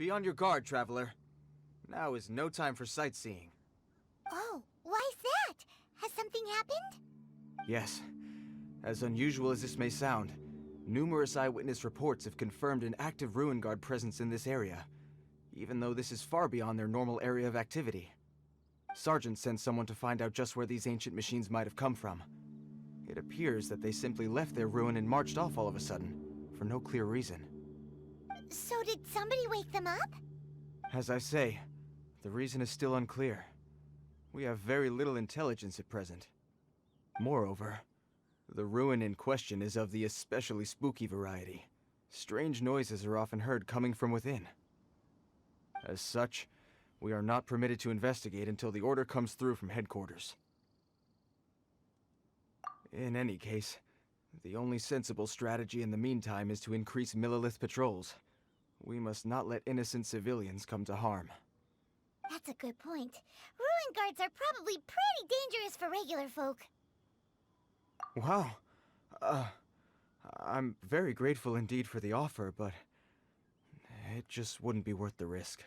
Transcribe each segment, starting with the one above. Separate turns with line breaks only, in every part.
Be on your guard, traveler. Now is no time for sightseeing.
Oh, why's that? Has something happened?
Yes. As unusual as this may sound, numerous eyewitness reports have confirmed an active Ruin Guard presence in this area, even though this is far beyond their normal area of activity. Sergeant sent someone to find out just where these ancient machines might have come from. It appears that they simply left their ruin and marched off all of a sudden, for no clear reason.
So did somebody wake them up?
As I say, the reason is still unclear. We have very little intelligence at present. Moreover, the ruin in question is of the especially spooky variety. Strange noises are often heard coming from within. As such, we are not permitted to investigate until the order comes through from headquarters. In any case, the only sensible strategy in the meantime is to increase Millilith patrols. We must not let innocent civilians come to harm.
That's a good point. Ruin guards are probably pretty dangerous for regular folk.
Wow. I'm very grateful indeed for the offer, but it just wouldn't be worth the risk.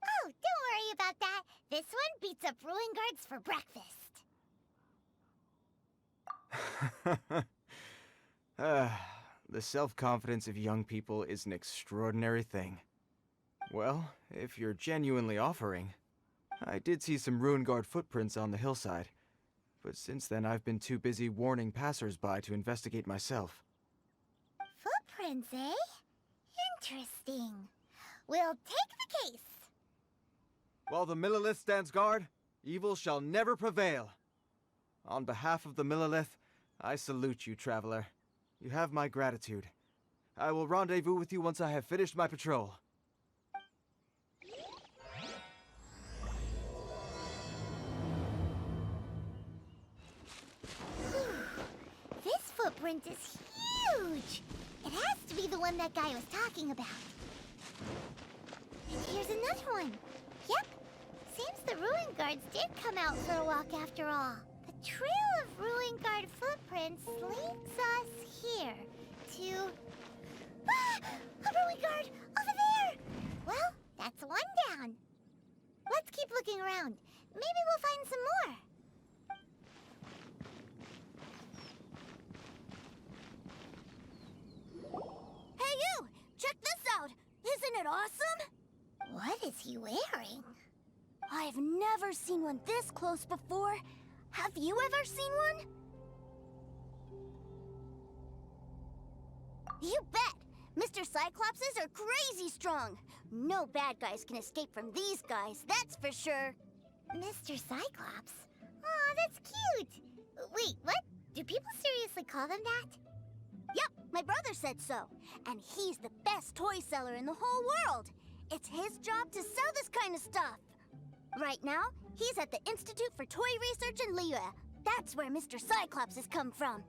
Oh, don't worry about that. This one beats up ruin guards for breakfast.
The self-confidence of young people is an extraordinary thing. Well, if you're genuinely offering, I did see some Ruin Guard footprints on the hillside, but since then I've been too busy warning passers-by to investigate myself.
Footprints, eh? Interesting. We'll take the case.
While the Millilith stands guard, evil shall never prevail. On behalf of the Millilith, I salute you, traveler. You have my gratitude. I will rendezvous with you once I have finished my patrol.
This footprint is huge! It has to be the one that guy was talking about. And here's another one. Yep. Seems the Ruin Guards did come out for a walk after all. The trail of Ruin Guard footprints leads us here to... Ah! A Ruin Guard! Over there! Well, that's one down. Let's keep looking around. Maybe we'll find some more.
Hey you! Check this out! Isn't it awesome?
What is he wearing?
I've never seen one this close before. Have you ever seen one? You bet! Mr. Cyclopses are crazy strong. No bad guys can escape from these guys, that's for sure.
Mr. Cyclops? Aw, that's cute! Wait, what? Do people seriously call them that?
Yep, my brother said so. And he's the best toy seller in the whole world. It's his job to sell this kind of stuff. Right now, he's at the Institute for Toy Research in Liyue. That's where Mr. Cyclops has come from.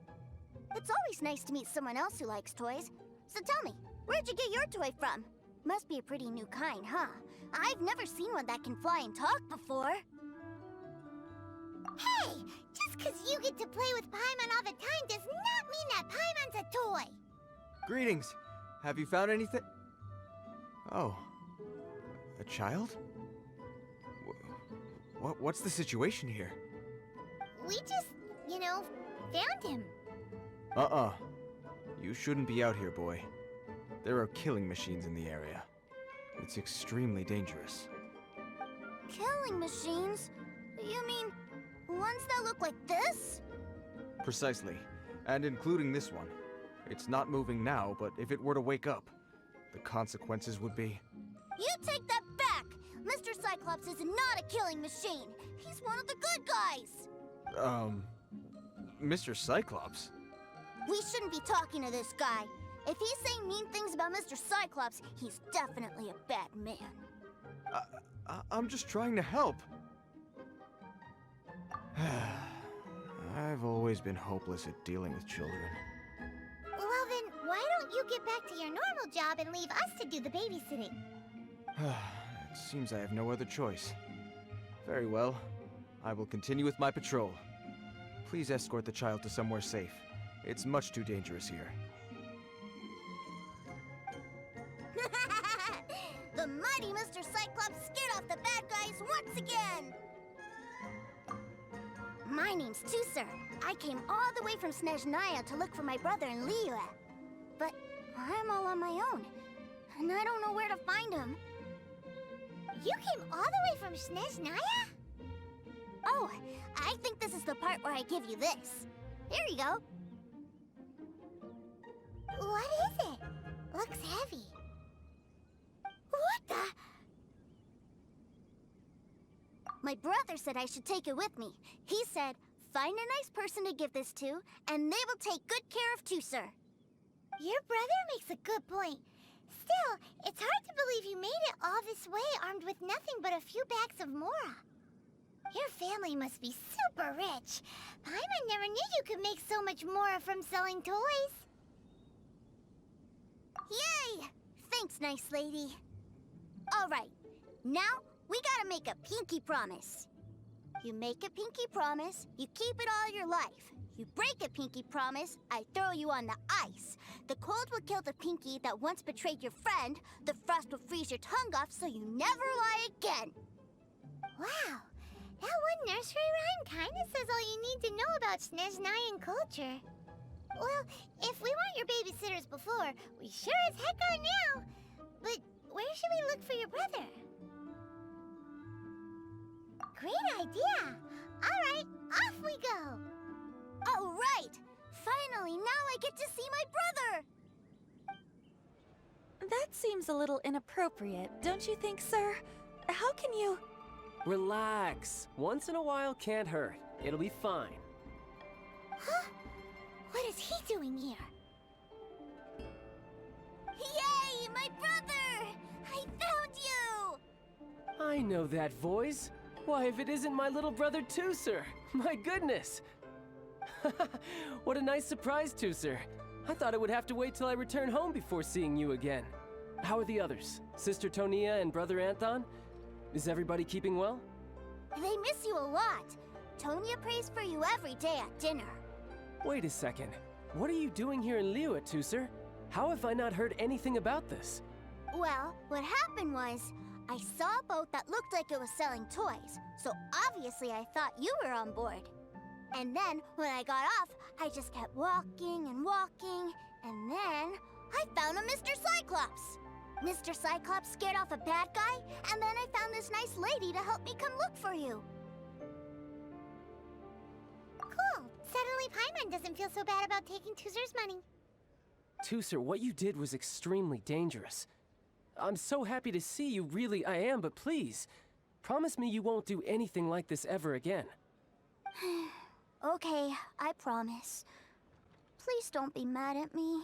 It's always nice to meet someone else who likes toys. So tell me, where'd you get your toy from? Must be a pretty new kind, huh? I've never seen one that can fly and talk before.
Hey! Just 'cause you get to play with Paimon all the time does not mean that Paimon's a toy!
Greetings! Have you found anything? Oh. A child? What's the situation here?
We just, found him.
You shouldn't be out here, boy. There are killing machines in the area. It's extremely dangerous.
Killing machines? You mean ones that look like this?
Precisely. And including this one. It's not moving now, but if it were to wake up, the consequences would be...
You take that back! Mr. Cyclops is not a killing machine. He's one of the good guys.
Mr. Cyclops?
We shouldn't be talking to this guy. If he's saying mean things about Mr. Cyclops, he's definitely a bad man.
I'm just trying to help. I've always been hopeless at dealing with children.
Well then, why don't you get back to your normal job and leave us to do the babysitting?
It seems I have no other choice. Very well. I will continue with my patrol. Please escort the child to somewhere safe. It's much too dangerous here.
The The mighty Mr. Cyclops scared off the bad guys once again! My name's Tusser. I came all the way from Snezhnaya to look for my brother in Liyue. But I'm all on my own, and I don't know where to find him.
You came all the way from Snezhnaya?
Oh, I think this is the part where I give you this. Here you go.
What is it? Looks heavy. What the?
My brother said I should take it with me. He said, find a nice person to give this to, and they will take good care of Tusser.
Your brother makes a good point. Still, it's hard to believe you made it all this way armed with nothing but a few bags of Mora. Your family must be super rich. Paimon never knew you could make so much Mora from selling toys.
Yay! Thanks, nice lady. All right, now we gotta make a pinky promise. You make a pinky promise, you keep it all your life. You break a pinky promise, I throw you on the ice. The cold will kill the pinky that once betrayed your friend. The frost will freeze your tongue off so you never lie again.
Wow, that one nursery rhyme kinda says all you need to know about Snezhnayan culture. Well, if we weren't your babysitters before, we sure as heck are now. But where should we look for your brother? Great idea! Alright, off we go!
All right! Finally, now I get to see my brother!
That seems a little inappropriate, don't you think, sir? How can you...
Relax. Once in a while can't hurt. It'll be fine.
Huh? What is he doing here?
Yay, my brother! I found you!
I know that voice. Why, if it isn't my little brother Tusser! My goodness! What a nice surprise, Tusser. I thought I would have to wait till I return home before seeing you again. How are the others? Sister Tonia and Brother Anthon? Is everybody keeping well?
They miss you a lot. Tonia prays for you every day at dinner.
Wait a second. What are you doing here in Liyue, Tusser? How have I not heard anything about this?
Well, what happened was, I saw a boat that looked like it was selling toys, so obviously I thought you were on board. And then, when I got off, I just kept walking and walking, and then I found a Mr. Cyclops. Mr. Cyclops scared off a bad guy, and then I found this nice lady to help me come look for you.
Cool. Suddenly Paimon doesn't feel so bad about taking Tusser's money.
Tusser, what you did was extremely dangerous. I'm so happy to see you, really I am, but please, promise me you won't do anything like this ever again.
Okay, I promise. Please don't be mad at me.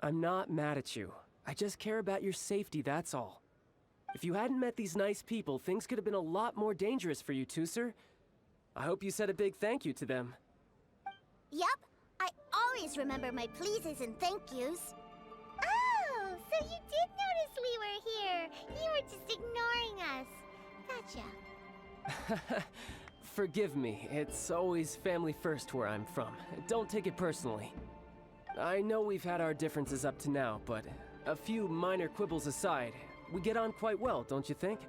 I'm not mad at you. I just care about your safety, that's all. If you hadn't met these nice people, things could have been a lot more dangerous for you, Tusser. I hope you said a big thank you to them.
Yup, I always remember my pleases and thank yous.
Oh, so you did notice we were here. You were just ignoring us. Gotcha.
Forgive me, it's always family first where I'm from. Don't take it personally. I know we've had our differences up to now, but a few minor quibbles aside, we get on quite well, don't you think?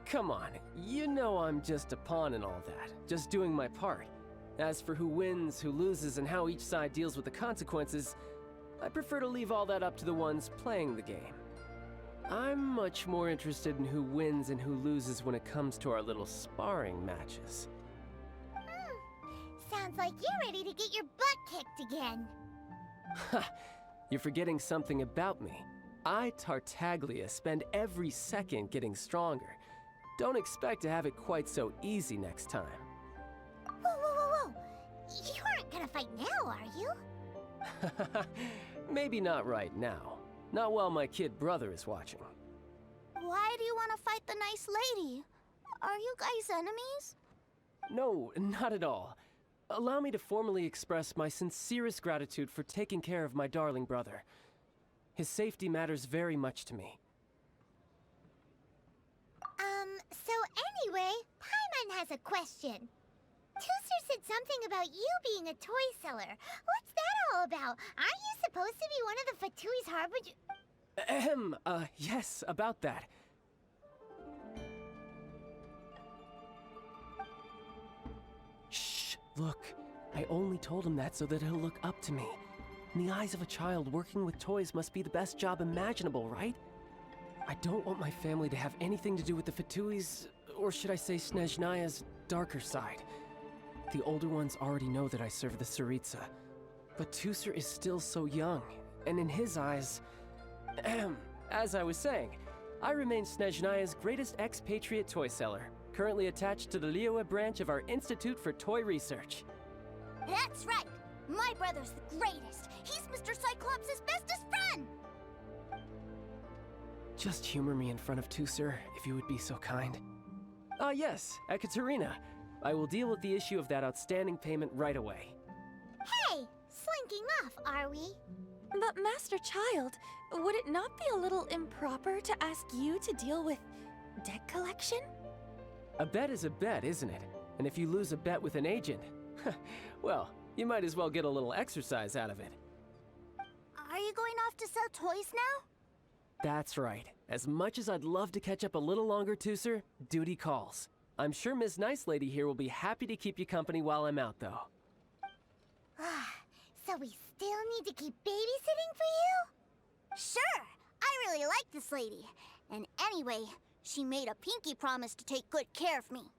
Come on, you know I'm just a pawn and all that, just doing my part. As for who wins, who loses, and how each side deals with the consequences, I prefer to leave all that up to the ones playing the game. I'm much more interested in who wins and who loses when it comes to our little sparring matches.
Sounds like you're ready to get your butt kicked again.
Ha! You're forgetting something about me. I, Tartaglia, spend every second getting stronger. Don't expect to have it quite so easy next time.
Whoa, whoa, whoa, whoa! You aren't gonna fight now, are you?
Maybe not right now. Not while my kid brother is watching.
Why do you want to fight the nice lady? Are you guys enemies?
No, not at all. Allow me to formally express my sincerest gratitude for taking care of my darling brother. His safety matters very much to me.
So anyway, Paimon has a question. Tuser said something about you being a toy seller. What's that all about? Aren't you supposed to be one of the Fatui's harbinger?
Yes, about that. Shh, look. I only told him that so that he'll look up to me. In the eyes of a child, working with toys must be the best job imaginable, right? I don't want my family to have anything to do with the Fatui's, or should I say Snezhnaya's, darker side. The older ones already know that I serve the Tsaritsa. But Tuser is still so young, and in his eyes... As I was saying, I remain Snezhnaya's greatest expatriate toy seller, currently attached to the Liyue branch of our Institute for Toy Research.
That's right! My brother's the greatest! He's Mr. Cyclops' bestest friend!
Just humor me in front of Tuser, if you would be so kind. Yes, Ekaterina. I will deal with the issue of that outstanding payment right away.
Hey, slinking off, are we?
But Master Child, would it not be a little improper to ask you to deal with deck collection?
A bet is a bet, isn't it? And if you lose a bet with an agent, well, you might as well get a little exercise out of it.
Are you going off to sell toys now?
That's right. As much as I'd love to catch up a little longer, Tuser, duty calls. I'm sure Miss Nice Lady here will be happy to keep you company while I'm out, though.
So we still need to keep babysitting for you?
Sure! I really like this lady. And anyway, she made a pinky promise to take good care of me.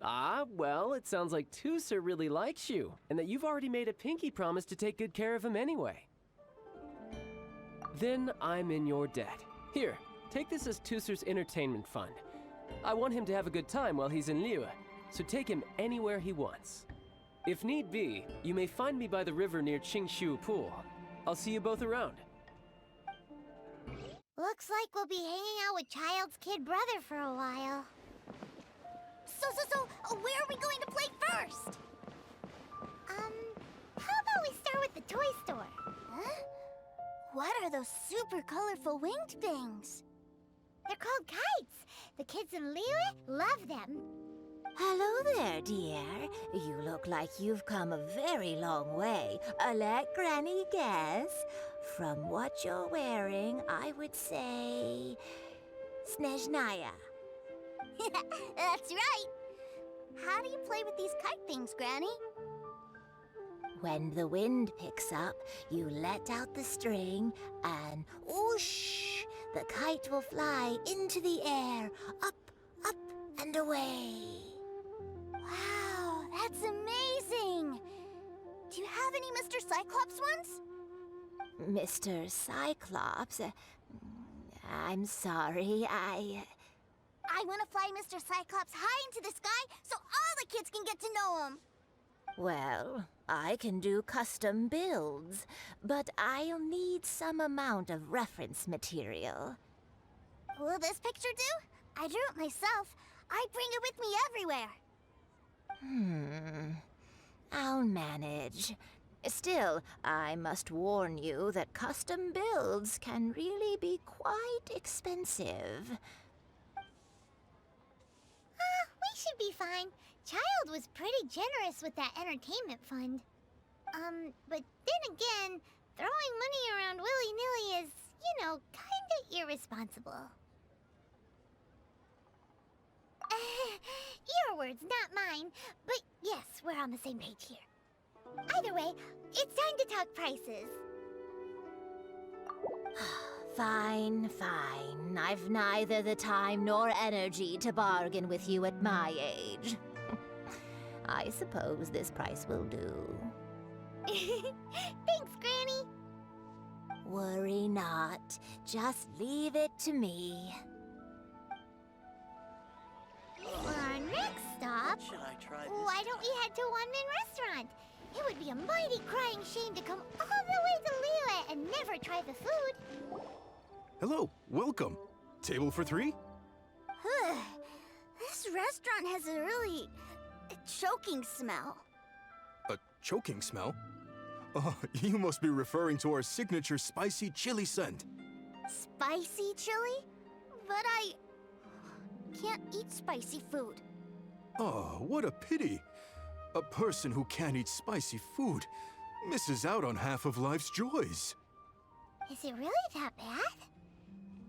Ah, well, it sounds like Tuser really likes you, and that you've already made a pinky promise to take good care of him anyway. Then I'm in your debt. Here, take this as Tuser's entertainment fund. I want him to have a good time while he's in Liyue, so take him anywhere he wants. If need be, you may find me by the river near Qingshu Pool. I'll see you both around.
Looks like we'll be hanging out with Child's kid brother for a while.
So, where are we going to play first?
How about we start with the toy store?
Huh? What are those super colorful winged things?
They're called kites. The kids in Liyue love them.
Hello there, dear. You look like you've come a very long way. Let Granny guess. From what you're wearing, I would say... Snezhnaya.
That's right. How do you play with these kite things, Granny?
When the wind picks up, you let out the string and whoosh! The kite will fly into the air, up, up, and away.
Wow, that's amazing! Do you have any Mr. Cyclops ones?
Mr. Cyclops? I'm sorry, I
want to fly Mr. Cyclops high into the sky so all the kids can get to know him.
Well, I can do custom builds, but I'll need some amount of reference material.
Will this picture do? I drew it myself. I bring it with me everywhere.
I'll manage. Still, I must warn you that custom builds can really be quite expensive.
We should be fine. Child was pretty generous with that entertainment fund. But then again, throwing money around willy-nilly is, you know, kinda irresponsible. Your words, not mine. But yes, we're on the same page here. Either way, it's time to talk prices.
Fine, fine. I've neither the time nor energy to bargain with you at my age. I suppose this price will do.
Thanks, Granny.
Worry not. Just leave it to me.
For our next stop,
Should I try this?
why don't we head to One-Man Restaurant? It would be a mighty crying shame to come all the way to Liyue and never try the food.
Hello, welcome. Table for 3?
This restaurant has a really choking smell.
A choking smell? Oh, you must be referring to our signature spicy chili scent.
Spicy chili? But I can't eat spicy food.
Oh, what a pity. A person who can't eat spicy food misses out on half of life's joys.
Is it really that bad?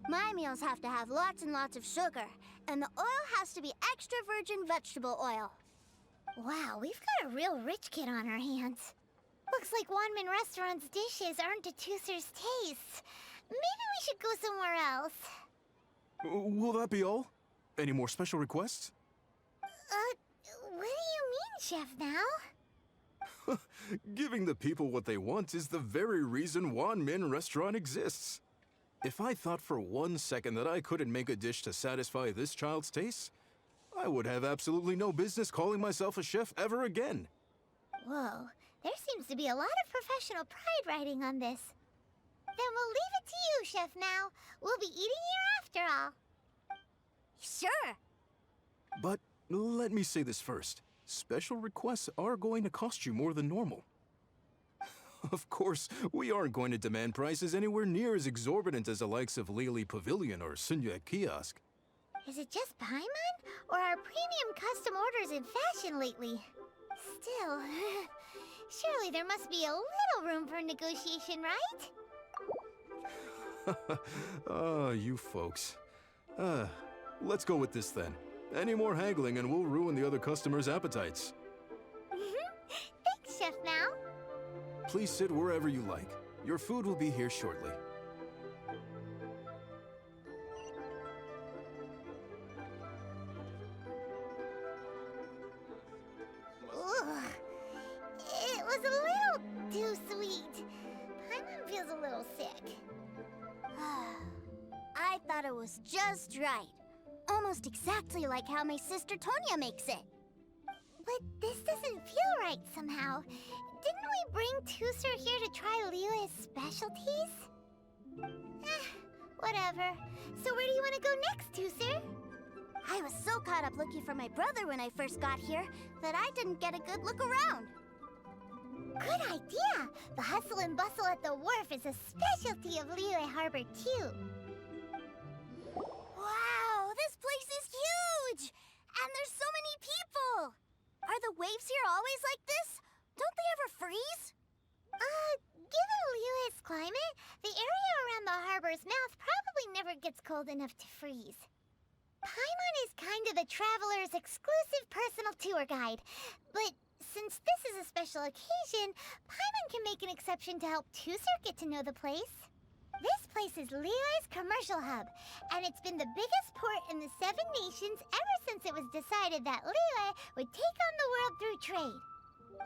My meals have to have lots and lots of sugar, and the oil has to be extra virgin vegetable oil.
Wow, we've got a real rich kid on our hands. Looks like Wanmin Restaurant's dishes aren't to Tooser's taste. Maybe we should go somewhere else.
Will that be all? Any more special requests?
What do you mean, Chef now?
Giving the people what they want is the very reason Wan Min Restaurant exists. If I thought for 1 second that I couldn't make a dish to satisfy this child's taste, I would have absolutely no business calling myself a chef ever again.
Whoa, there seems to be a lot of professional pride riding on this. Then we'll leave it to you, Chef Now. We'll be eating here after all.
Sure.
But let me say this first. Special requests are going to cost you more than normal. Of course, we aren't going to demand prices anywhere near as exorbitant as the likes of Lily Pavilion or Sunya Kiosk.
Is it just Paimon? Or are premium custom orders in fashion lately? Still, surely there must be a little room for negotiation, right?
Ah, you folks. Let's go with this then. Any more haggling and we'll ruin the other customers' appetites.
Thanks, Chef Now.
Please sit wherever you like. Your food will be here shortly.
Ugh. It was a little too sweet. Paimon feels a little sick.
I thought it was just right. Almost exactly like how my sister Tonya makes it.
But this doesn't feel right somehow. Didn't we bring Tooser here to try Liyue's specialties? Whatever. So where do you want to go next, Tooser?
I was so caught up looking for my brother when I first got here that I didn't get a good look around.
Good idea! The hustle and bustle at the wharf is a specialty of Liyue Harbor, too.
Wow, this place is huge! And there's so many people! Are the waves here always like this? Don't they ever freeze?
Given Liyue's climate, the area around the harbor's mouth probably never gets cold enough to freeze. Paimon is kind of the traveler's exclusive personal tour guide, but since this is a special occasion, Paimon can make an exception to help Tooser get to know the place. This place is Liyue's commercial hub, and it's been the biggest port in the Seven Nations ever since it was decided that Liyue would take on the world through trade.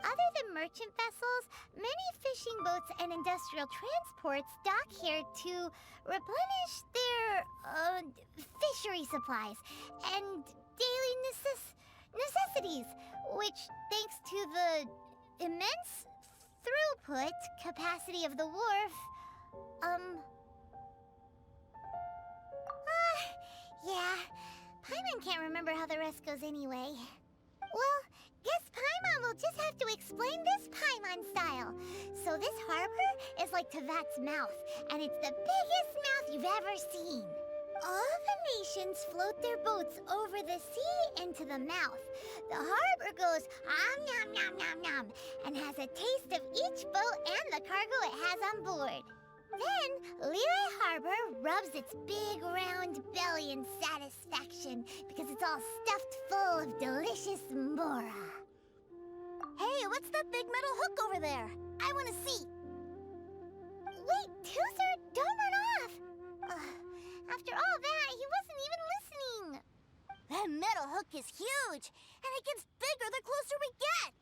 Other than merchant vessels, many fishing boats and industrial transports dock here to replenish their fishery supplies and daily necessities, which, thanks to the immense throughput capacity of the wharf, yeah, Paimon can't remember how the rest goes anyway. Well, guess Paimon will just have to explain this Paimon style. So this harbor is like Tevat's mouth, and it's the biggest mouth you've ever seen. All the nations float their boats over the sea into the mouth. The harbor goes nom nom nom nom and has a taste of each boat and the cargo it has on board. Then, Liyue Harbor rubs its big round belly in satisfaction because it's all stuffed full of delicious mora.
Hey, what's that big metal hook over there? I want to see.
Wait, Tooser, don't run off! After all that, he wasn't even listening.
That metal hook is huge, and it gets bigger the closer we get.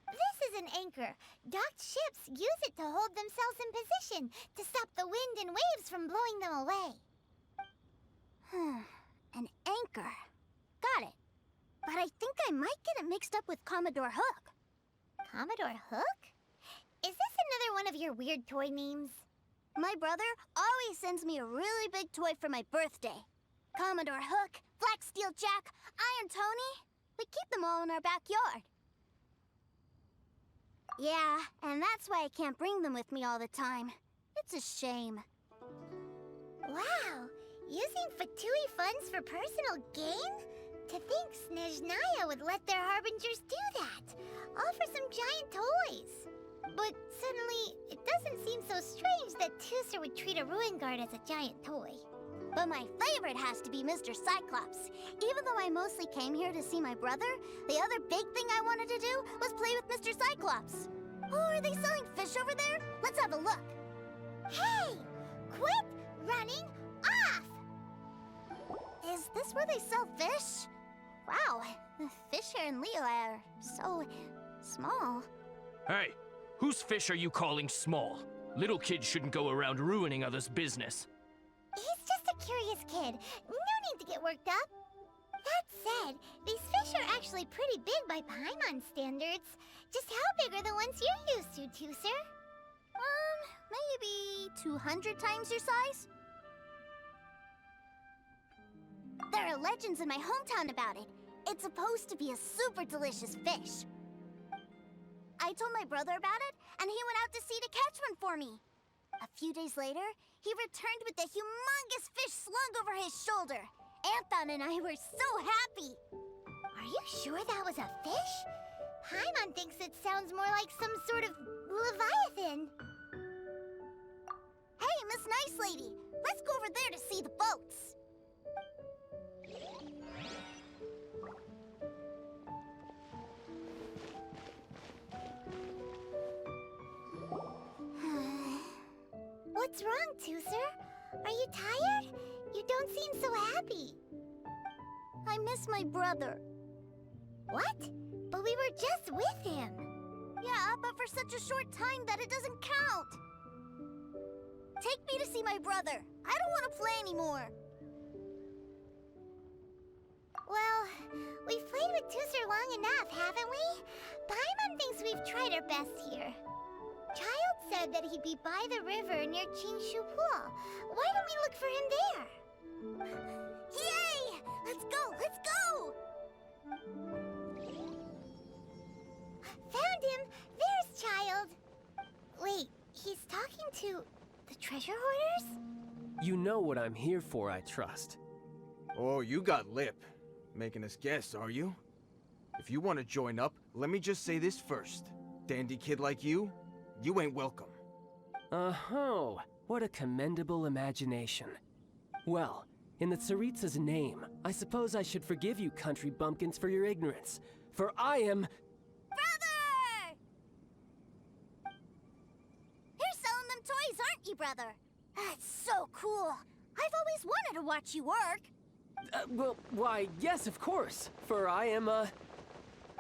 This is an anchor. Docked ships use it to hold themselves in position to stop the wind and waves from blowing them away.
An anchor. Got it. But I think I might get it mixed up with Commodore Hook.
Commodore Hook? Is this another one of your weird toy names?
My brother always sends me a really big toy for my birthday. Commodore Hook, Black Steel Jack, Iron Tony. We keep them all in our backyard. Yeah, and that's why I can't bring them with me all the time. It's a shame.
Wow! Using Fatui funds for personal gain? To think Snezhnaya would let their harbingers do that. all for some giant toys. But suddenly, it doesn't seem so strange that Tooser would treat a ruin guard as a giant toy.
But my favorite has to be Mr. Cyclops. Even though I mostly came here to see my brother, the other big thing I wanted to do was play with Mr. Cyclops. Oh, are they selling fish over there? Let's have a look.
Hey! Quit running off!
Is this where they sell fish? Wow, the fish here in Leo are so small.
Hey, whose fish are you calling small? Little kids shouldn't go around ruining others' business.
He's just a curious kid. No need to get worked up. That said, these fish are actually pretty big by Paimon standards. Just how big are the ones you're used to, Tooser?
Maybe 200 times your size? There are legends in my hometown about it. It's supposed to be a super delicious fish. I told my brother about it, and he went out to sea to catch one for me. A few days later, he returned with a humongous fish slung over his shoulder. Anthon and I were so happy.
Are you sure that was a fish? Paimon thinks it sounds more like some sort of leviathan.
Hey, Miss Nice Lady, let's go over there to see the boats.
What's wrong, Tooser? Are you tired? You don't seem so happy.
I miss my brother.
What? But we were just with him.
Yeah, but for such a short time that it doesn't count. Take me to see my brother. I don't want to play anymore.
Well, we've played with Tooser long enough, haven't we? Paimon thinks we've tried our best here. Childe said that he'd be by the river near Chingshu Pool. Why don't we look for him there?
Yay! Let's go! Let's go!
Found him! There's Childe! Wait, he's talking to the treasure hoarders?
You know what I'm here for, I trust.
Oh, you got lip. Making us guess, are you? If you want to join up, let me just say this first. Dandy kid like you ain't welcome.
Oh, what a commendable imagination. Well, in the Tsaritsa's name, I suppose I should forgive you country bumpkins for your ignorance, for I am...
Brother! You're selling them toys, aren't you, brother? That's so cool. I've always wanted to watch you work.
Well, why, yes, of course, for I am,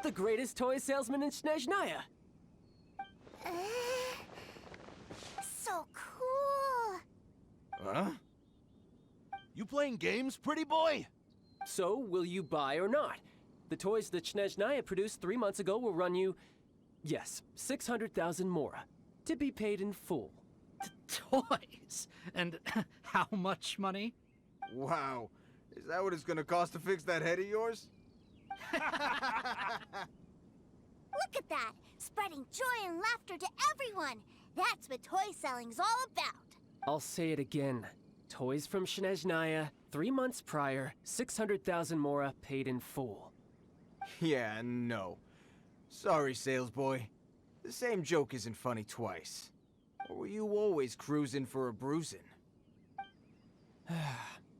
the greatest toy salesman in Snezhnaya.
So cool.
Huh?
You playing games, pretty boy?
So, will you buy or not? The toys that Snezhnaya produced 3 months ago will run you, yes, 600,000 mora, to be paid in full.
Toys? And how much money?
Wow. Is that what it's gonna cost to fix that head of yours?
Look at that! Spreading joy and laughter to everyone! That's what toy selling's all about!
I'll say it again. Toys from Snezhnaya, 3 months prior, 600,000 mora paid in full.
Yeah, no. Sorry, sales boy. The same joke isn't funny twice. Or were you always cruising for a bruising?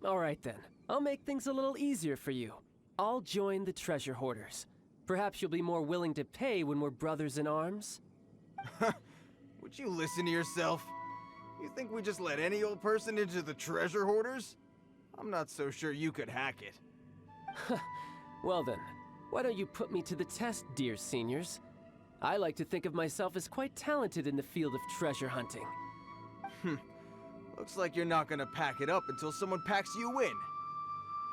All right then. I'll make things a little easier for you. I'll join the treasure hoarders. Perhaps you'll be more willing to pay when we're brothers in arms?
Would you listen to yourself? You think we just let any old person into the treasure hoarders? I'm not so sure you could hack it.
Well then, why don't you put me to the test, dear seniors? I like to think of myself as quite talented in the field of treasure hunting.
Looks like you're not gonna pack it up until someone packs you in.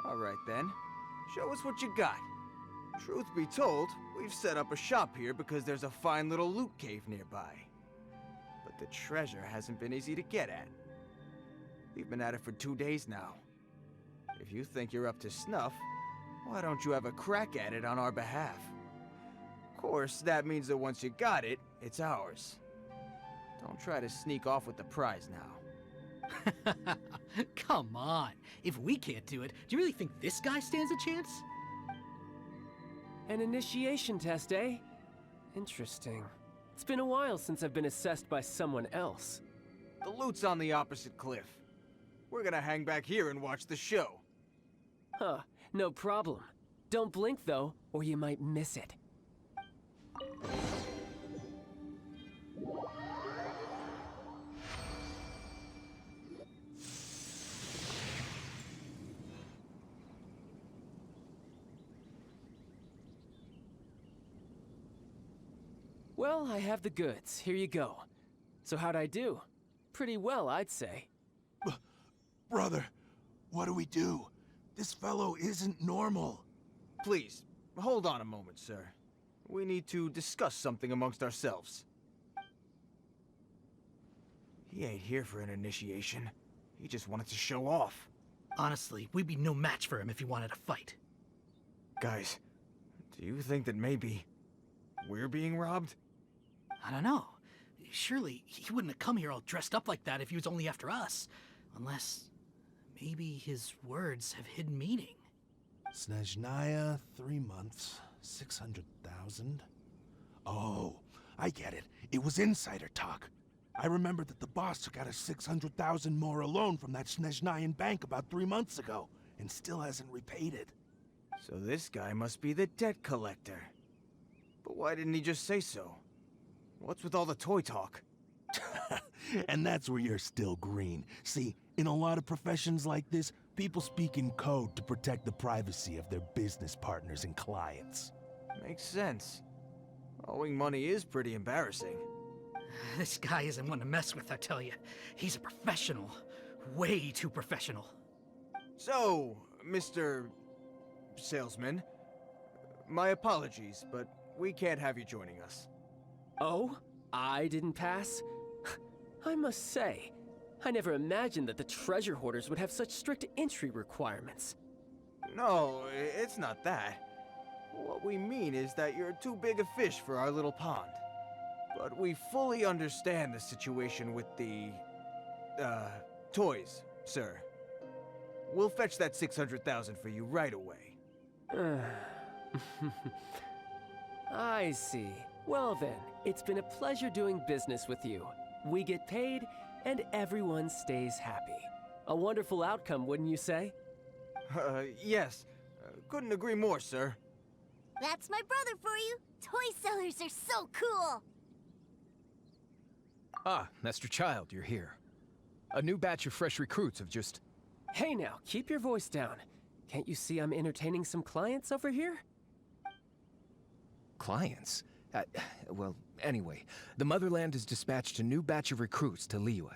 All right then, show us what you got. Truth be told, we've set up a shop here because there's a fine little loot cave nearby. But the treasure hasn't been easy to get at. We've been at it for 2 days now. If you think you're up to snuff, why don't you have a crack at it on our behalf? Of course, that means that once you got it, it's ours. Don't try to sneak off with the prize now.
Come on. If we can't do it, do you really think this guy stands a chance?
An initiation test, eh? Interesting. It's been a while since I've been assessed by someone else.
The loot's on the opposite cliff. We're gonna hang back here and watch the show.
Huh, no problem. Don't blink though, or you might miss it. Well, I have the goods. Here you go. So how'd I do? Pretty well, I'd say.
Brother, what do we do? This fellow isn't normal.
Please, hold on a moment, sir. We need to discuss something amongst ourselves. He ain't here for an initiation. He just wanted to show off.
Honestly, we'd be no match for him if he wanted to fight.
Guys, do you think that maybe we're being robbed?
I don't know. Surely he wouldn't have come here all dressed up like that if he was only after us. Unless maybe his words have hidden meaning.
Snezhnaya, 3 months, 600,000. Oh, I get it. It was insider talk. I remember that the boss took out a 600,000 more a loan from that Snezhnayan bank about 3 months ago, and still hasn't repaid it.
So this guy must be the debt collector. But why didn't he just say so? What's with all the toy talk?
And that's where you're still green. See, in a lot of professions like this, people speak in code to protect the privacy of their business partners and clients.
Makes sense. Owing money is pretty embarrassing.
This guy isn't one to mess with, I tell you. He's a professional. Way too professional.
So, Mr. Salesman, my apologies, but we can't have you joining us.
Oh? I didn't pass? I must say, I never imagined that the treasure hoarders would have such strict entry requirements.
No, it's not that. What we mean is that you're too big a fish for our little pond. But we fully understand the situation with the, toys, sir. We'll fetch that 600,000 for you right away.
I see. Well then, it's been a pleasure doing business with you. We get paid, and everyone stays happy. A wonderful outcome, wouldn't you say?
Yes. Couldn't agree more, sir.
That's my brother for you. Toy sellers are so cool.
Ah, Master Childe, you're here. A new batch of fresh recruits have just...
Hey now, keep your voice down. Can't you see I'm entertaining some clients over here?
Clients? Well, anyway, the Motherland has dispatched a new batch of recruits to Liyue.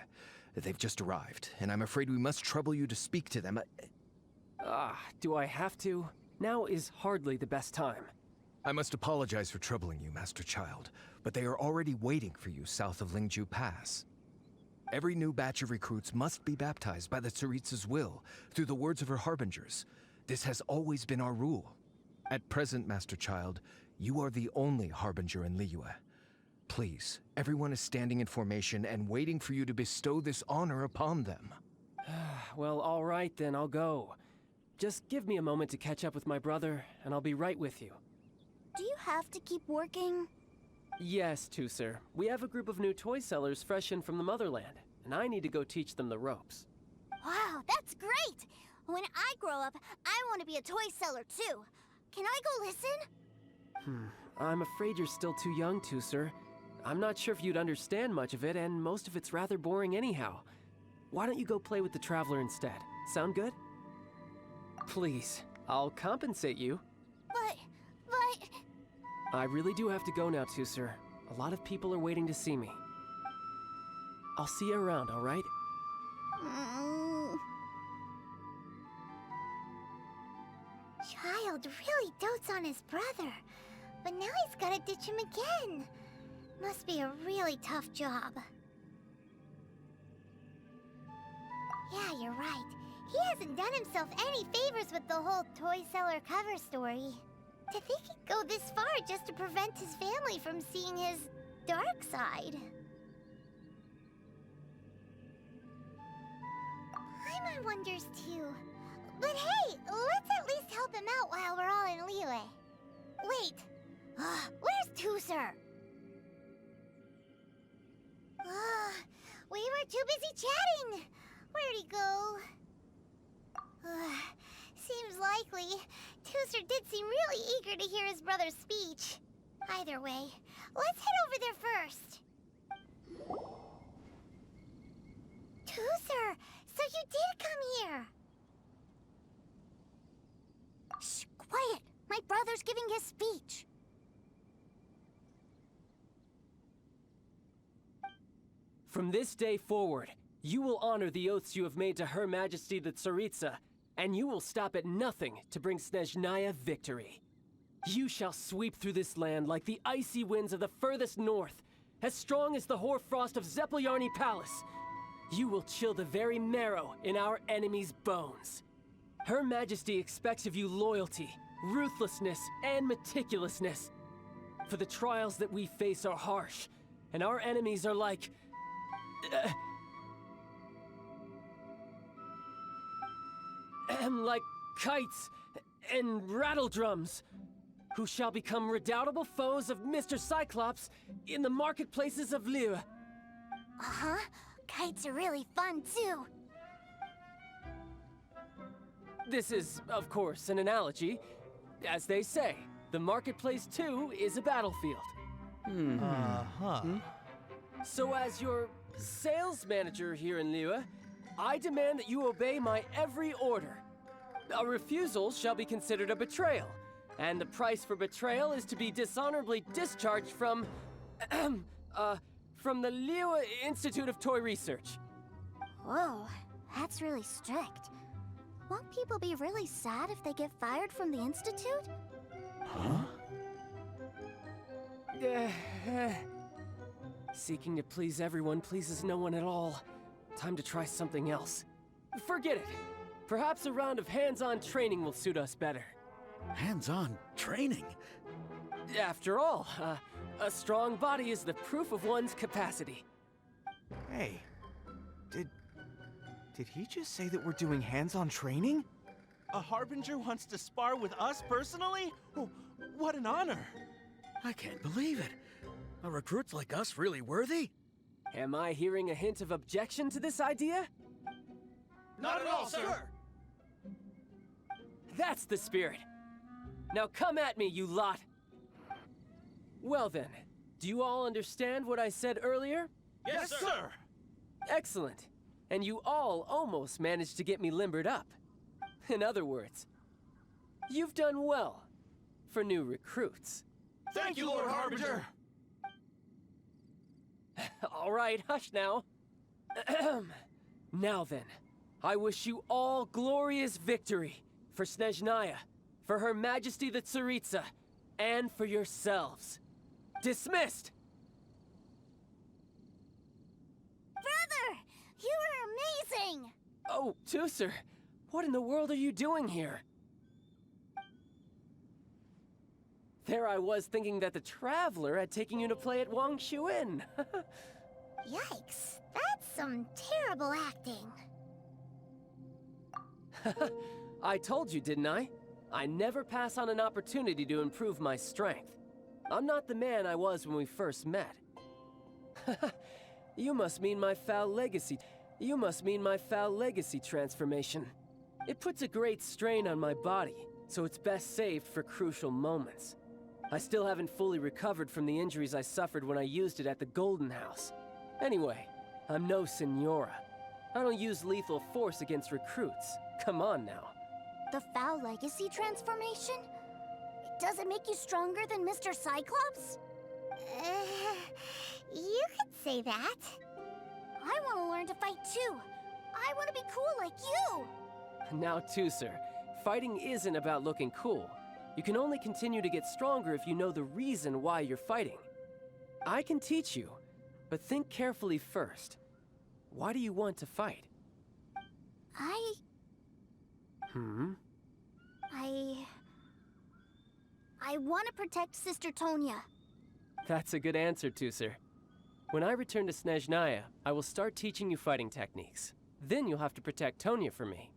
They've just arrived, and I'm afraid we must trouble you to speak to them.
Do I have to? Now is hardly the best time.
I must apologize for troubling you, Master Childe, but they are already waiting for you south of Lingju Pass. Every new batch of recruits must be baptized by the Tsaritsa's will, through the words of her harbingers. This has always been our rule. At present, Master Childe, you are the only harbinger in Liyue. Please, everyone is standing in formation and waiting for you to bestow this honor upon them.
Well, all right then, I'll go. Just give me a moment to catch up with my brother, and I'll be right with you.
Do you have to keep working?
Yes, Tusser. We have a group of new toy sellers fresh in from the Motherland, and I need to go teach them the ropes.
Wow, that's great! When I grow up, I want to be a toy seller too. Can I go listen?
I'm afraid you're still too young, Tusser. I'm not sure if you'd understand much of it, and most of it's rather boring anyhow. Why don't you go play with the Traveler instead? Sound good? Please, I'll compensate you.
But...
I really do have to go now, Tusser. A lot of people are waiting to see me. I'll see you around, all right?
Childe really dotes on his brother, but now he's gotta ditch him again. Must be a really tough job. Yeah, you're right. He hasn't done himself any favors with the whole toy seller cover story. To think he'd go this far just to prevent his family from seeing his dark side. Paimon wonders too. But hey, let's at least help him out while we're all in Liyue. Wait, where's Tusser? too busy chatting. Where'd he go? Seems likely. Tooser did seem really eager to hear his brother's speech. Either way, let's head over there first. Tooser, so you did come here.
Shh, quiet. My brother's giving his speech.
From this day forward, you will honor the oaths you have made to Her Majesty the Tsaritsa, and you will stop at nothing to bring Snezhnaya victory. You shall sweep through this land like the icy winds of the furthest north, as strong as the hoarfrost of Zeppeljärni Palace. You will chill the very marrow in our enemies' bones. Her Majesty expects of you loyalty, ruthlessness, and meticulousness. For the trials that we face are harsh, and our enemies are like... like kites and rattledrums, who shall become redoubtable foes of Mr. Cyclops in the marketplaces of Liyue.
Uh-huh. Kites are really fun, too.
This is, of course, an analogy. As they say, the marketplace, too, is a battlefield. So as your sales manager here in Liyue, I demand that you obey my every order. A refusal shall be considered a betrayal, and the price for betrayal is to be dishonorably discharged from the Liyue Institute of Toy Research.
Whoa, that's really strict. Won't people be really sad if they get fired from the Institute?
Seeking to please everyone pleases no one at all. Time to try something else. Forget it. Perhaps a round of hands-on training will suit us better.
Hands-on training?
After all, a strong body is the proof of one's capacity.
Hey, did he just say that we're doing hands-on training?
A Harbinger wants to spar with us personally? Oh, what an honor!
I can't believe it. Are recruits like us really worthy?
Am I hearing a hint of objection to this idea?
Not at all, sir!
That's the spirit. Now come at me, you lot! Well then, do you all understand what I said earlier?
Yes, sir!
Excellent. And you all almost managed to get me limbered up. In other words, you've done well for new recruits.
Thank you, Lord Harbinger!
All right, hush now. Now then, I wish you all glorious victory for Snezhnaya, for Her Majesty the Tsaritsa, and for yourselves. Dismissed!
Brother! You were amazing!
Oh, Tooser, what in the world are you doing here? There I was thinking that the Traveler had taken you to play at Wangshuin.
Yikes, that's some terrible acting.
I told you, didn't I? I never pass on an opportunity to improve my strength. I'm not the man I was when we first met. You must mean my foul legacy. You must mean my foul legacy transformation. It puts a great strain on my body, so it's best saved for crucial moments. I still haven't fully recovered from the injuries I suffered when I used it at the Golden House. Anyway, I'm no Signora. I don't use lethal force against recruits. Come on now.
The foul legacy transformation? Does it make you stronger than Mr. Cyclops?
You could say that.
I want to learn to fight too. I want to be cool like you.
Now, Tooser, fighting isn't about looking cool. You can only continue to get stronger if you know the reason why you're fighting. I can teach you, but think carefully first. Why do you want to fight?
I want to protect Sister Tonya.
That's a good answer, Tooser. When I return to Snezhnaya, I will start teaching you fighting techniques. Then you'll have to protect Tonya for me.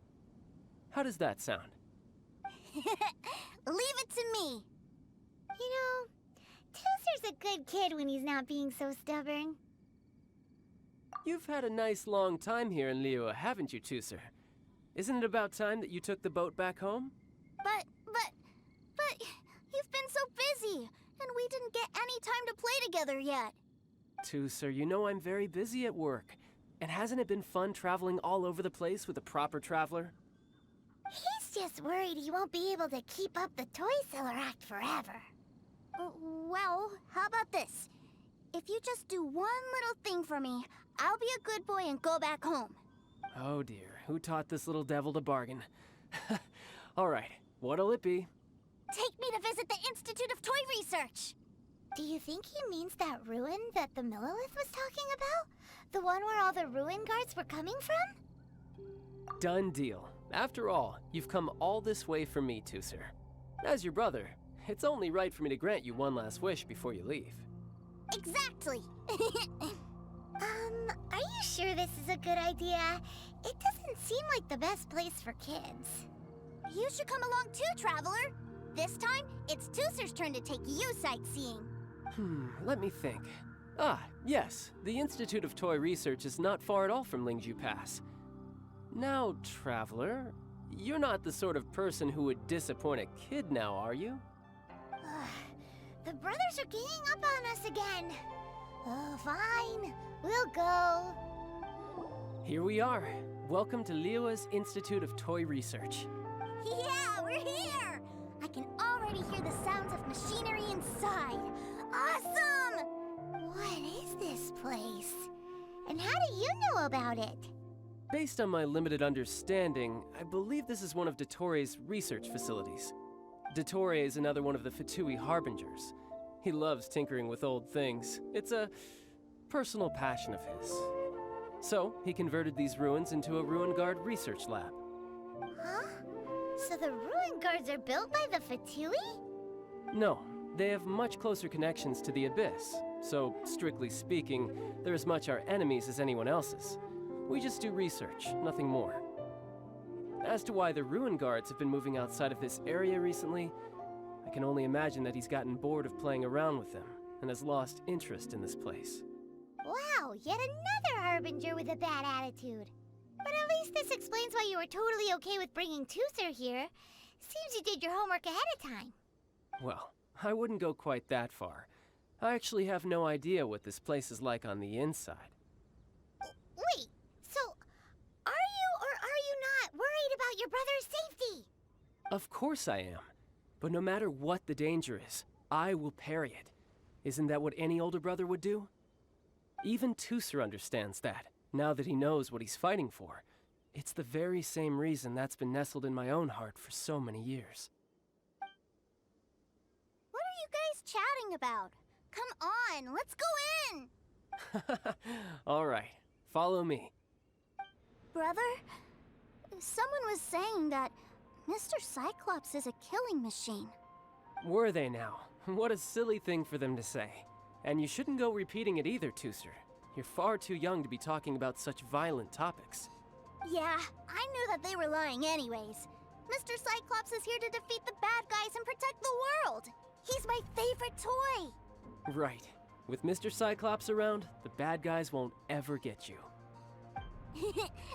How does that sound?
Leave it to me.
You know, Tooser's a good kid when he's not being so stubborn.
You've had a nice long time here in Liyue, haven't you, Tusser? Isn't it about time that you took the boat back home?
But you've been so busy, and we didn't get any time to play together yet.
Tusser, you know I'm very busy at work. And hasn't it been fun traveling all over the place with a proper traveler?
He's just worried he won't be able to keep up the toy seller act forever.
Well, how about this? If you just do one little thing for me, I'll be a good boy and go back home.
Oh dear, who taught this little devil to bargain? All right, what'll it be?
Take me to visit the Institute of Toy Research.
Do you think he means that ruin that the Millilith was talking about? The one where all the ruin guards were coming from?
Done deal. After all, you've come all this way for me, Tusser. As your brother, it's only right for me to grant you one last wish before you leave.
Exactly.
Are you sure this is a good idea? It doesn't seem like the best place for kids.
You should come along too, Traveler. This time, it's Tusser's turn to take you sightseeing.
Let me think. Ah, yes, the Institute of Toy Research is not far at all from Lingju Pass. Now, Traveler, you're not the sort of person who would disappoint a kid now, are you?
The brothers are ganging up on us again. Oh, fine. We'll go.
Here we are. Welcome to Liyue's Institute of Toy Research.
Yeah, we're here! I can already hear the sounds of machinery inside. Awesome!
What is this place? And how do you know about it?
Based on my limited understanding, I believe this is one of Dottoro's research facilities. Dottore is another one of the Fatui Harbingers. He loves tinkering with old things. It's a personal passion of his. So, he converted these ruins into a Ruin Guard research lab.
Huh? So the ruin guards are built by the Fatui?
No, they have much closer connections to the Abyss. So, strictly speaking, they're as much our enemies as anyone else's. We just do research, nothing more. As to why the Ruin Guards have been moving outside of this area recently, I can only imagine that he's gotten bored of playing around with them and has lost interest in this place.
Wow, yet another Harbinger with a bad attitude. But at least this explains why you were totally okay with bringing Tusser here. Seems you did your homework ahead of time.
Well, I wouldn't go quite that far. I actually have no idea what this place is like on the inside.
Wait, so are you or are you not worried about your brother's safety?
Of course I am. But no matter what the danger is, I will parry it. Isn't that what any older brother would do? Even Tusser understands that, now that he knows what he's fighting for. It's the very same reason that's been nestled in my own heart for so many years.
What are you guys chatting about? Come on, let's go in!
All right, follow me.
Brother, someone was saying that Mr. Cyclops is a killing machine.
Were they now? What a silly thing for them to say. And you shouldn't go repeating it either, Tusser. You're far too young to be talking about such violent topics.
Yeah, I knew that they were lying anyways. Mr. Cyclops is here to defeat the bad guys and protect the world. He's my favorite toy.
Right. With Mr. Cyclops around, the bad guys won't ever get you.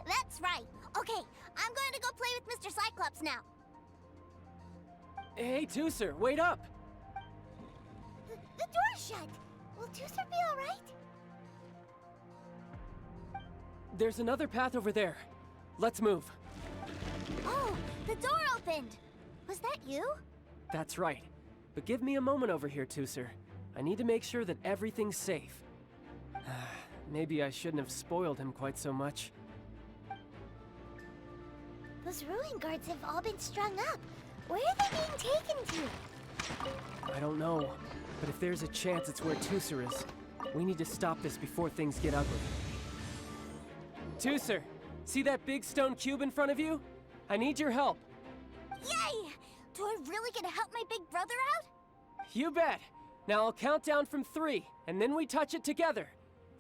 That's right. Okay, I'm going to go play with Mr. Cyclops now.
Hey, Tusser, wait up!
The door's shut. Will Tusser be all right?
There's another path over there. Let's move.
Oh, the door opened. Was that you?
That's right. But give me a moment over here, Tusser. I need to make sure that everything's safe. Maybe I shouldn't have spoiled him quite so much.
Those ruin guards have all been strung up. Where are they being taken to?
I don't know, but if there's a chance it's where Tusser is, we need to stop this before things get ugly. Tusser, see that big stone cube in front of you? I need your help.
Yay! Do I really get to help my big brother out?
You bet. Now I'll count down from 3, and then we touch it together.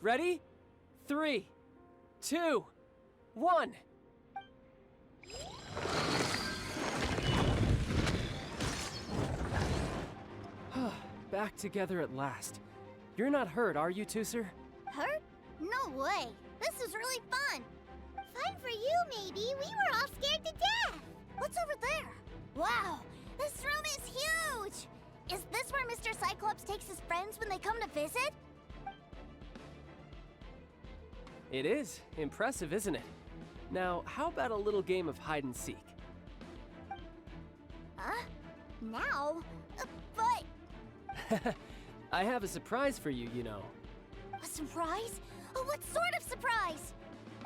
Ready? 3, 2, 1. Back together at last. You're not hurt, are you, Tusser?
Hurt? No way. This is really fun.
Fun for you, maybe. We were all scared to death.
What's over there? Wow, this room is huge! Is this where Mr. Cyclops takes his friends when they come to visit?
It is. Impressive, isn't it? Now, how about a little game of hide and seek?
Now? But...
I have a surprise for you, you know.
A surprise? What sort of surprise?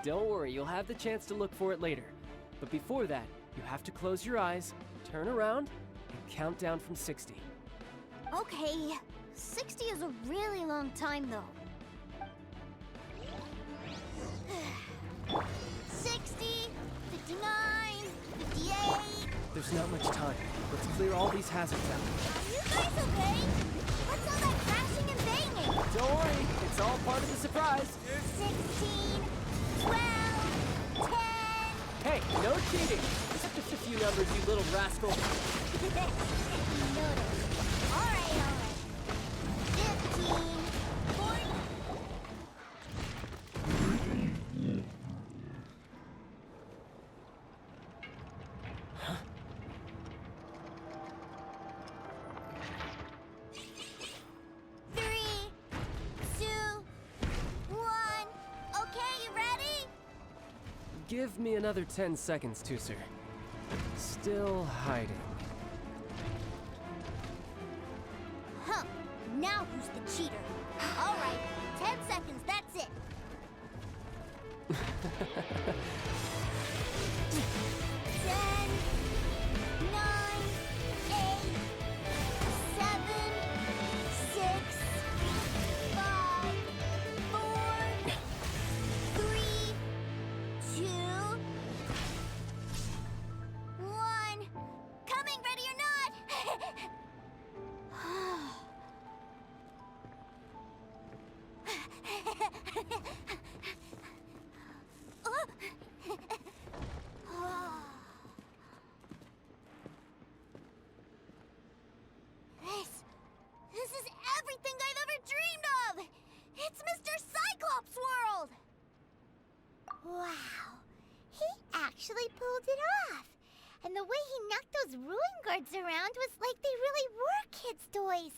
Don't worry, you'll have the chance to look for it later. But before that, you have to close your eyes, turn around, and count down from 60.
Okay, 60 is a really long time, though. 60, 59, 58...
There's not much time. Let's clear all these hazards out.
Are you guys okay? What's all that crashing and banging?
Don't worry, it's all part of the surprise.
16, 12, 10...
Hey, no cheating! It's just a few numbers, you little rascal.
Noted. Alright. 15, 14...
Give me another 10 seconds, Tooser. Still hiding.
Huh. Now who's the cheater? Alright, 10 seconds, that's it. 10, 9, 8, 7, 6, 5, 4, 3, 2, 1. Coming, ready or not? This is everything I've ever dreamed of! It's Mr. Cyclops' world!
Wow. He actually pulled it off. And the way he knocked those ruin guards around was like they really were kids' toys.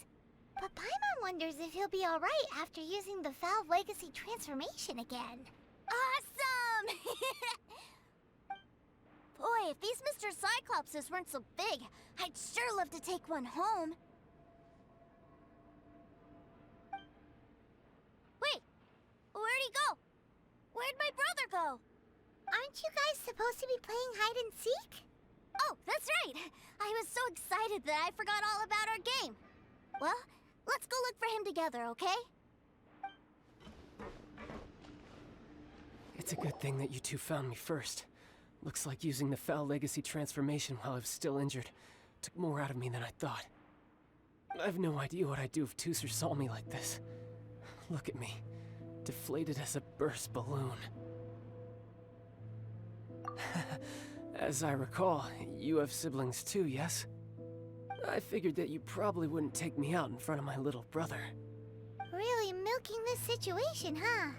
But Paimon wonders if he'll be alright after using the Valve Legacy transformation again.
Awesome! Boy, if these Mr. Cyclopses weren't so big, I'd sure love to take one home. Wait, where'd he go? Where'd my brother go?
Aren't you guys supposed to be playing hide and seek?
Oh, that's right! I was so excited that I forgot all about our game. Well, let's go look for him together, okay?
It's a good thing that you two found me first. Looks like using the Foul Legacy transformation while I was still injured took more out of me than I thought. I have no idea what I'd do if Tooser saw me like this. Look at me, deflated as a burst balloon. As I recall, you have siblings too, yes? I figured that you probably wouldn't take me out in front of my little brother.
Really milking this situation, huh?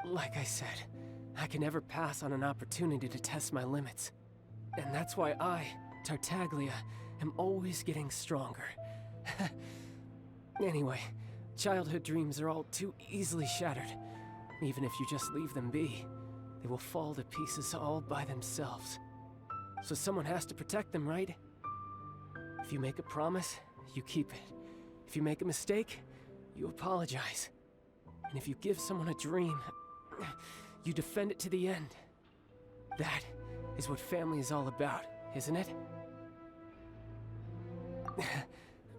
Like I said, I can never pass on an opportunity to test my limits. And that's why I, Tartaglia, am always getting stronger. Anyway, childhood dreams are all too easily shattered. Even if you just leave them be, they will fall to pieces all by themselves. So someone has to protect them, right? If you make a promise, you keep it. If you make a mistake, you apologize. And if you give someone a dream, you defend it to the end. That is what family is all about, isn't it?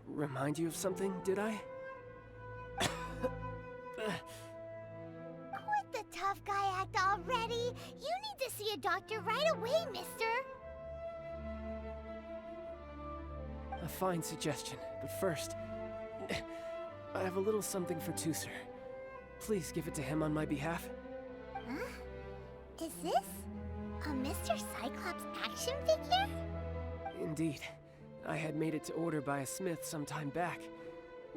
Remind you of something, did I?
Quit the tough guy act already. You need to see a doctor right away, mister.
A fine suggestion, but first, I have a little something for Tooser. Please give it to him on my behalf.
Huh? Is this a Mr. Cyclops action figure?
Indeed. I had made it to order by a smith some time back.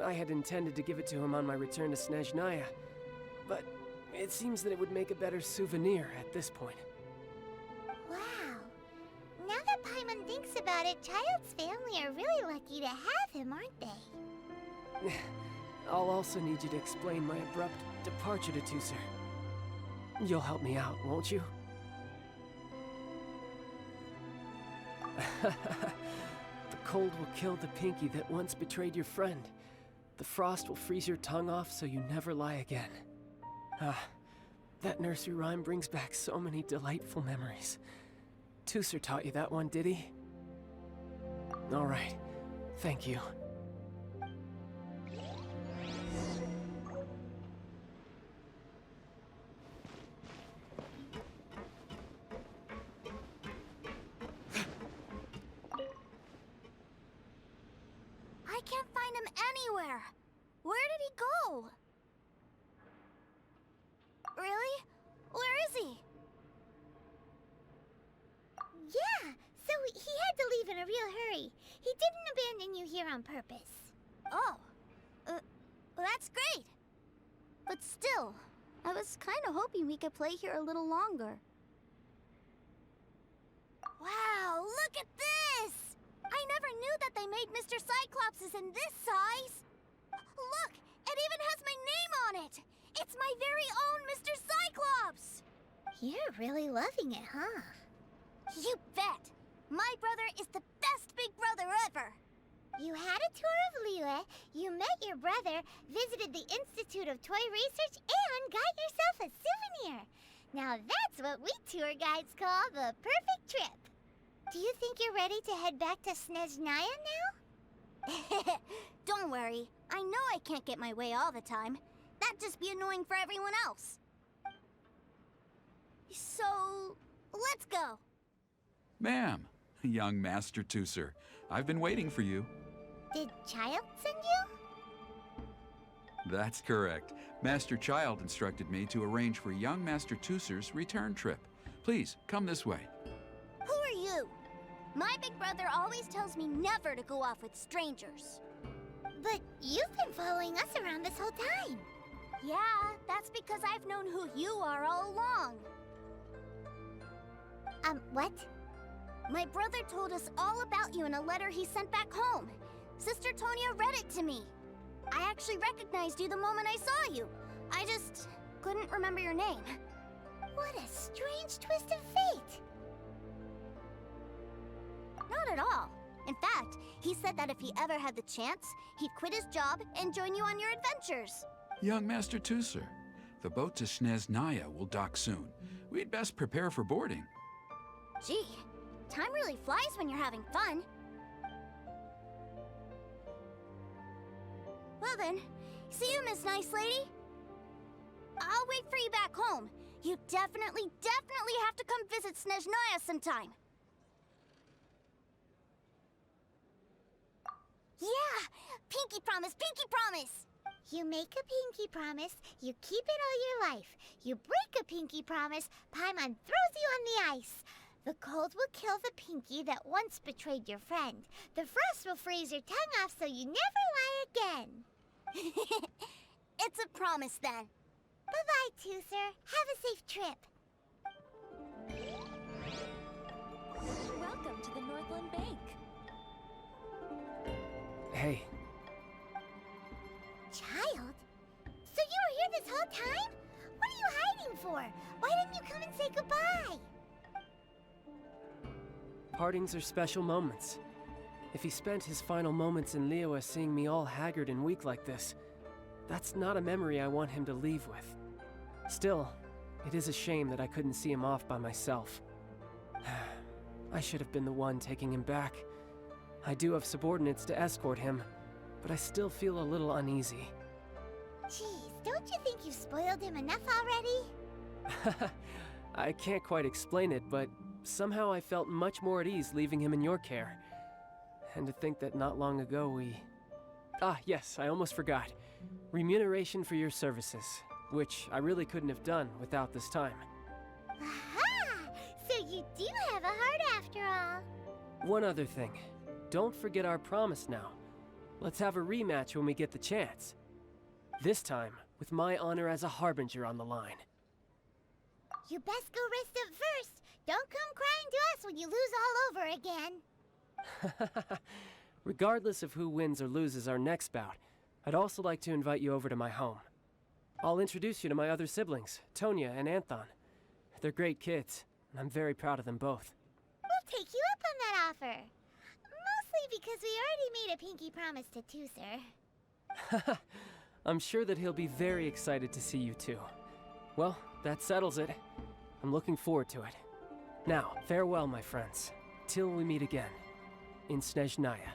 I had intended to give it to him on my return to Snezhnaya, but It seems that it would make a better souvenir at this point.
Wow. Now that Paimon thinks about it, Childe's family are really lucky to have him, aren't they?
I'll also need you to explain my abrupt departure to Tusser. You'll help me out, won't you? The cold will kill the pinky that once betrayed your friend. The frost will freeze your tongue off so you never lie again. That nursery rhyme brings back so many delightful memories. Tusser taught you that one, did he? All right, thank you.
I can't find him anywhere. Where did he go? Really? Where is he?
Yeah, so he had to leave in a real hurry. He didn't abandon you here on purpose.
Oh. That's great. But still, I was kind of hoping we could play here a little longer. Wow, look at this! I never knew that they made Mr. Cyclopses in this size. Look, it even has my name on it. It's my very own Mr. Cyclops!
You're really loving it, huh?
You bet! My brother is the best big brother ever!
You had a tour of Liyue, you met your brother, visited the Institute of Toy Research, and got yourself a souvenir. Now that's what we tour guides call the perfect trip. Do you think you're ready to head back to Snezhnaya now?
Don't worry. I know I can't get my way all the time. That'd just be annoying for everyone else. So, let's go.
Ma'am, young Master Tusser, I've been waiting for you.
Did Childe send you?
That's correct. Master Childe instructed me to arrange for young Master Tusser's return trip. Please, come this way.
Who are you? My big brother always tells me never to go off with strangers.
But you've been following us around this whole time.
Yeah, that's because I've known who you are all along.
What?
My brother told us all about you in a letter he sent back home. Sister Tonya read it to me. I actually recognized you the moment I saw you. I just couldn't remember your name.
What a strange twist of fate.
Not at all. In fact, he said that if he ever had the chance, he'd quit his job and join you on your adventures.
Young Master Tusser, the boat to Snezhnaya will dock soon. We'd best prepare for boarding.
Gee, time really flies when you're having fun. Well then, see you, Miss Nice Lady. I'll wait for you back home. You definitely have to come visit Snezhnaya sometime. Yeah! Pinky promise, pinky promise!
You make a pinky promise, you keep it all your life. You break a pinky promise, Paimon throws you on the ice. The cold will kill the pinky that once betrayed your friend. The frost will freeze your tongue off so you never lie again.
It's a promise then.
Bye-bye, Tusser. Have a safe trip.
Welcome to the Northland Bank.
Hey.
Childe? So you were here this whole time? What are you hiding for? Why didn't you come and say goodbye?
Partings are special moments. If he spent his final moments in Liyue seeing me all haggard and weak like this, that's not a memory I want him to leave with. Still, it is a shame that I couldn't see him off by myself. I should have been the one taking him back. I do have subordinates to escort him, but I still feel a little uneasy.
Geez, don't you think you've spoiled him enough already?
I can't quite explain it, but somehow I felt much more at ease leaving him in your care. And to think that not long ago we... Ah, yes, I almost forgot. Remuneration for your services, which I really couldn't have done without this time.
Aha! So you do have a heart after all.
One other thing. Don't forget our promise now. Let's have a rematch when we get the chance. This time, with my honor as a harbinger on the line.
You best go rest up first. Don't come crying to us when you lose all over again.
Regardless of who wins or loses our next bout, I'd also like to invite you over to my home. I'll introduce you to my other siblings, Tonya and Anthon. They're great kids, and I'm very proud of them both.
We'll take you up on that offer. Mostly because we already made a pinky promise to Tooser.
I'm sure that he'll be very excited to see you too. Well, that settles it. I'm looking forward to it. Now, farewell, my friends. Till we meet again. In Snezhnaya.